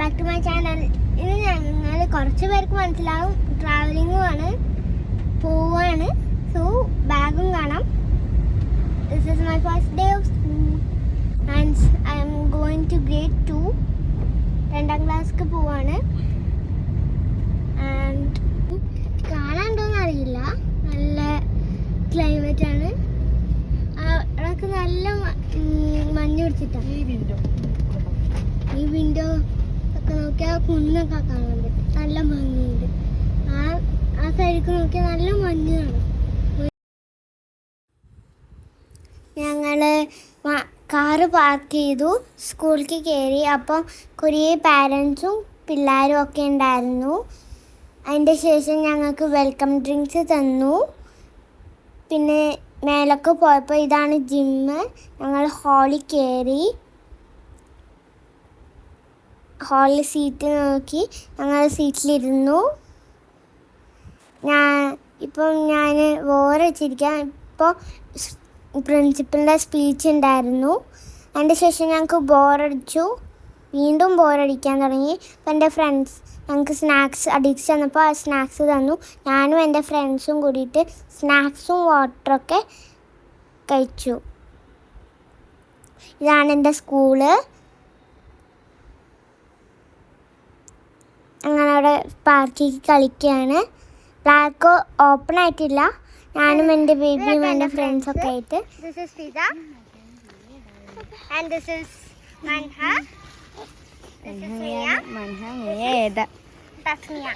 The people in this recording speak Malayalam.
Back to my channel. ഇന്ന് ഞങ്ങൾ കുറച്ച് പേർക്ക് മനസ്സിലാവും ട്രാവലിംഗുമാണ്, പോവാണ്. സോ ബാഗും കാണാം. This is my first day of school and I am going to grade 2. 2ാം ക്ലാസ്സിലേക്ക് പോവാണ്. ആൻഡ് കാണാനുണ്ടോയെന്ന് അറിയില്ല, നല്ല ക്ലൈമറ്റ് ആണ്. അവിടെയൊക്കെ നല്ല മഞ്ഞ് പിടിച്ചിട്ടാണ്. ഈ വിൻഡോ ഒക്കെ നോക്കിയാൽ കുന്നൊക്കെ കാണാൻ പറ്റും, നല്ല ഭംഗിയുണ്ട്. ആ സൈഡിലേക്ക് നോക്കിയാൽ നല്ല മഞ്ഞ് കാണും. ഞങ്ങൾ കാറ് പാർക്ക് ചെയ്തു, സ്കൂളിലേക്ക് കയറി. അപ്പം കുറേ പാരൻസും പിള്ളേരും ഒക്കെ ഉണ്ടായിരുന്നു. അതിൻ്റെ ശേഷം ഞങ്ങൾക്ക് വെൽക്കം ഡ്രിങ്ക്സ് തന്നു. പിന്നെ മേലൊക്കെ പോയപ്പോൾ ഇതാണ് ജിമ്മ്. ഞങ്ങൾ ഹാളിൽ കയറി. ഹാളിൽ സീറ്റ് നോക്കി ഞങ്ങൾ സീറ്റിലിരുന്നു. ഞാൻ ബോറടിച്ചിരിക്കാം. ഇപ്പോൾ പ്രിൻസിപ്പലിൻ്റെ സ്പീച്ച് ഉണ്ടായിരുന്നു. അതിൻ്റെ ശേഷം ഞങ്ങൾക്ക് ബോറടിച്ചു, വീണ്ടും ബോറടിക്കാൻ തുടങ്ങി. അപ്പോൾ എൻ്റെ ഫ്രണ്ട്സ് ഞങ്ങൾക്ക് സ്നാക്സ് അഡിക്സ് തന്നപ്പോൾ ആ സ്നാക്സ് തന്നു. ഞാനും എൻ്റെ ഫ്രണ്ട്സും കൂടിയിട്ട് സ്നാക്സും വാട്ടറൊക്കെ കഴിച്ചു. ഇതാണ് എൻ്റെ സ്കൂള്. അങ്ങനെ അവിടെ പാർക്കിൽ കളിക്കുകയാണ്. പാർക്ക് ഓപ്പൺ ആയിട്ടില്ല. ഞാനും എൻ്റെ ബേബിയും എൻ്റെ ഫ്രണ്ട്സൊക്കെ ആയിട്ട്. This is Fida and this is Manha. This is Miya. Manha, Miya, ഏതാ? തസ്മിയ.